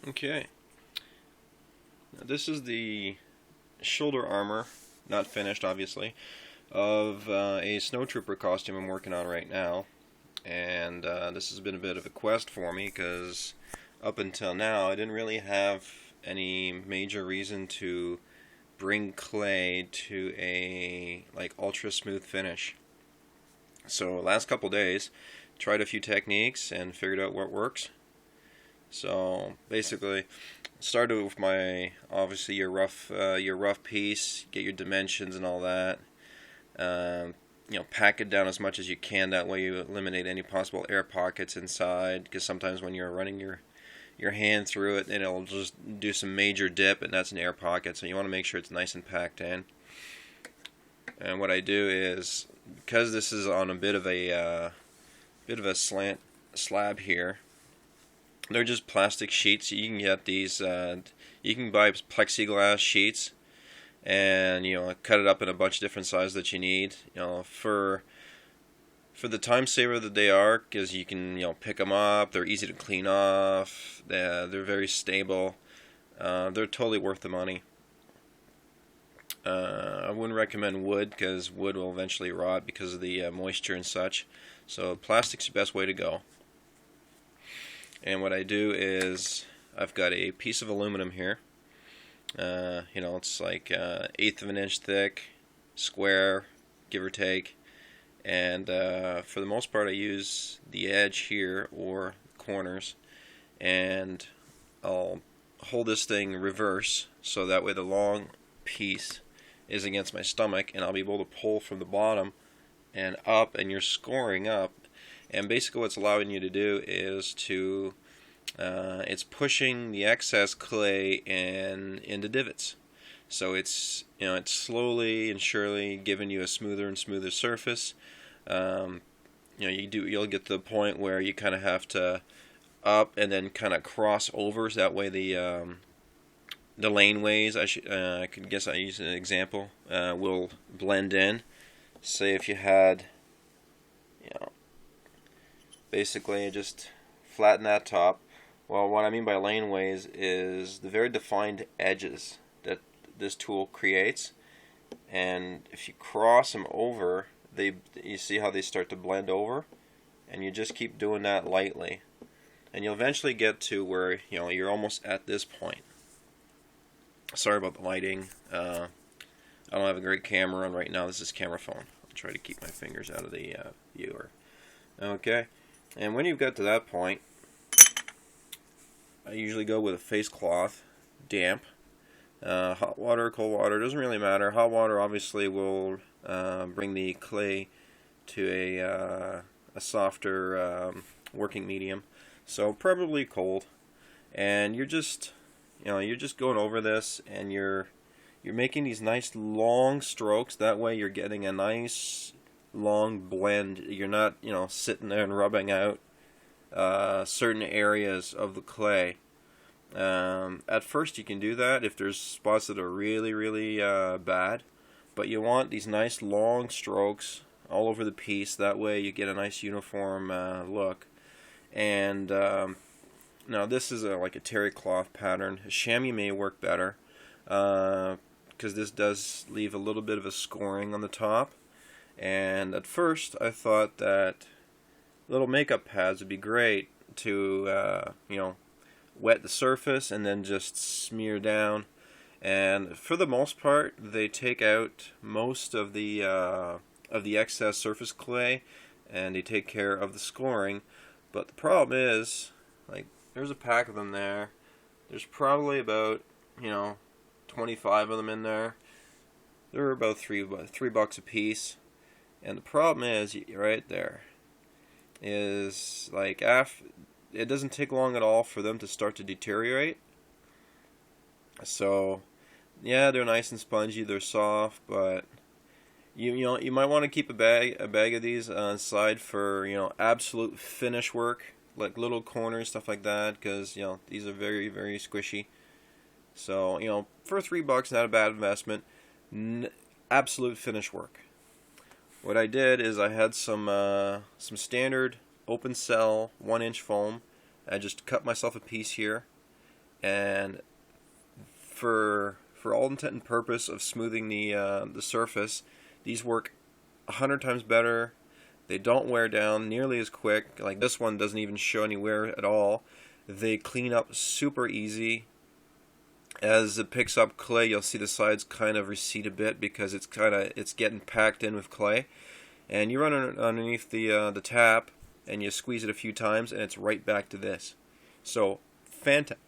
Okay, now this is the shoulder armor, not finished obviously, of a snowtrooper costume I'm working on right now. And this has been a bit of a quest for me because up until now I didn't really have any major reason to bring clay to a ultra smooth finish. So last couple days tried a few techniques and figured out what works. So basically, started with my obviously your rough piece, get your dimensions and all that. Pack it down as much as you can. That way you eliminate any possible air pockets inside. Because sometimes when you're running your hand through it, it'll just do some major dip, and that's an air pocket. So you want to make sure it's nice and packed in. And what I do is, because this is on a bit of a slant slab here, they're just plastic sheets. You can get these. You can buy plexiglass sheets, and cut it up in a bunch of different sizes that you need. For the time saver that they are, because you can pick them up. They're easy to clean off. They're very stable. They're totally worth the money. I wouldn't recommend wood because wood will eventually rot because of the moisture and such. So plastic's the best way to go. And what I do is I've got a piece of aluminum here. It's like 1/8 of an inch thick, square, give or take. And for the most part I use the edge here or corners, and I'll hold this thing reverse so that way the long piece is against my stomach, and I'll be able to pull from the bottom and up, and you're scoring up. And basically what it's allowing you to do is to it's pushing the excess clay into divots. So it's it's slowly and surely giving you a smoother and smoother surface. You'll get to the point where you kind of have to up and then kind of cross over, so that way the laneways, I could guess I use an example, will blend in. Say if you had, basically just flatten that top. Well, what I mean by laneways is the very defined edges that this tool creates, and if you cross them over, you see how they start to blend over, and you just keep doing that lightly, and you'll eventually get to where you're almost at this point. Sorry about the lighting. I don't have a great camera on right now. This is camera phone. I'll try to keep my fingers out of the viewer. Okay, and when you've got to that point, I usually go with a face cloth, damp. Hot water, cold water, doesn't really matter. Hot water obviously will bring the clay to a softer working medium. So probably cold. And you're just going over this, and you're making these nice long strokes. That way you're getting a nice long blend. You're not sitting there and rubbing out certain areas of the clay. At first you can do that if there's spots that are really, really bad, but you want these nice long strokes all over the piece. That way you get a nice uniform look. And now this is like a terry cloth pattern. A chamois may work better because this does leave a little bit of a scoring on the top. And at first I thought that little makeup pads would be great to wet the surface and then just smear down. And for the most part, they take out most of the excess surface clay, and they take care of the scoring. But the problem is, there's a pack of them there. There's probably about 25 of them in there. They're about $3 a piece. And the problem is, right there, is it doesn't take long at all for them to start to deteriorate. So yeah, they're nice and spongy, they're soft, but you might want to keep a bag of these on the side for absolute finish work, like little corners, stuff like that, because these are very, very squishy. So for $3, not a bad investment. Absolute finish work. What I did is I had some standard open cell 1-inch foam. I just cut myself a piece here, and for all intent and purpose of smoothing the surface, these work 100 times better. They don't wear down nearly as quick. Like this one doesn't even show any wear at all. They clean up super easy. As it picks up clay, you'll see the sides kind of recede a bit because it's getting packed in with clay. And you run it underneath the tap and you squeeze it a few times and it's right back to this. So fantastic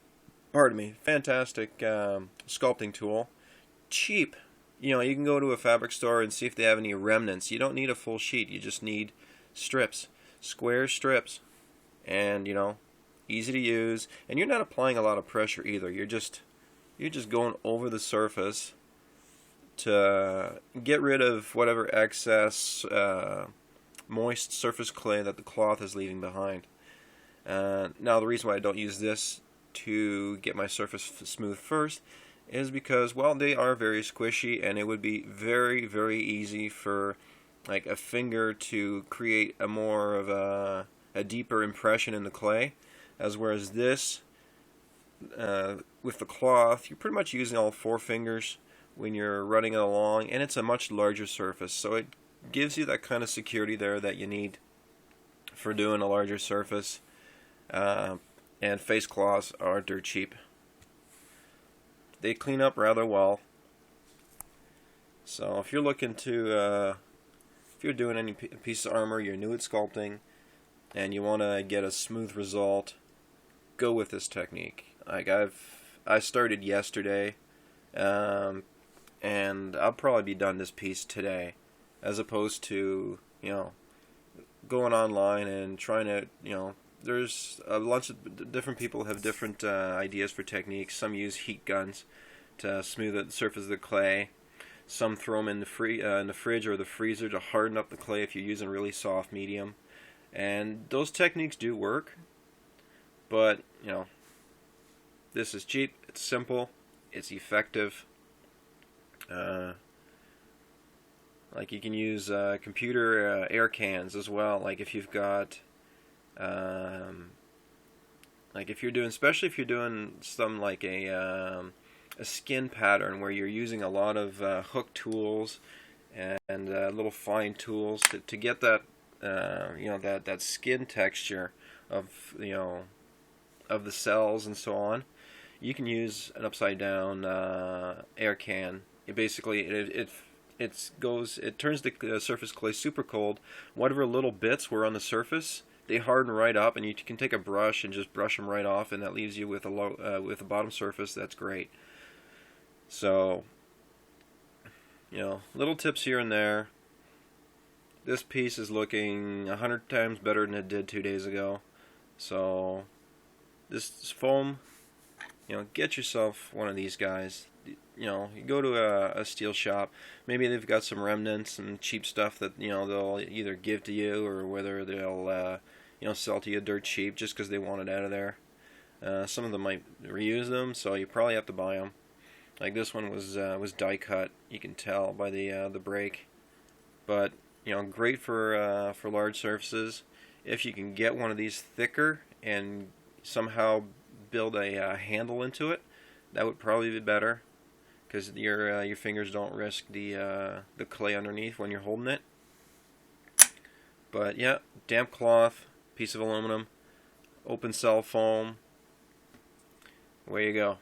sculpting tool. Cheap. You know, you can go to a fabric store and see if they have any remnants. You don't need a full sheet. You just need strips, square strips, and you know, easy to use. And you're not applying a lot of pressure either. You're just going over the surface to get rid of whatever excess moist surface clay that the cloth is leaving behind. Now, the reason why I don't use this to get my surface smooth first is because, well, they are very squishy, and it would be very, very easy for like a finger to create a more of a deeper impression in the clay, whereas this with the cloth, you're pretty much using all 4 fingers when you're running it along, and it's a much larger surface, so it gives you that kind of security there that you need for doing a larger surface. And face cloths are dirt cheap. They clean up rather well. So if you're looking to, if you're doing any piece of armor, you're new at sculpting, and you want to get a smooth result, go with this technique. Like I started yesterday, and I'll probably be done this piece today, as opposed to, you know, going online and trying to, you know, there's a bunch of different people have different ideas for techniques. Some use heat guns to smooth the surface of the clay. Some throw them in the fridge or the freezer to harden up the clay if you're using really soft medium. And those techniques do work, but you know, this is cheap, it's simple, it's effective. Like you can use computer air cans as well. Like if you've got like if you're doing, especially if you're doing some like a skin pattern where you're using a lot of hook tools and little fine tools to get that you know, that skin texture of, you know, of the cells and so on, you can use an upside down air can. It basically it turns the surface clay super cold. Whatever little bits were on the surface, they harden right up, and you can take a brush and just brush them right off, and that leaves you with a bottom surface that's great. So, you know, little tips here and there. This piece is looking 100 times better than it did 2 days ago. So, this foam, you know, get yourself one of these guys. You know, you go to a steel shop, maybe they've got some remnants and cheap stuff that, you know, they'll either give to you or whether they'll you know, sell to you dirt cheap just because they want it out of there. Some of them might reuse them, so you probably have to buy them. Like this one was die cut. You can tell by the break. But you know, great for large surfaces. If you can get one of these thicker and somehow build a handle into it, that would probably be better, because your fingers don't risk the clay underneath when you're holding it. But yeah, damp cloth, piece of aluminum, open cell foam. Away you go.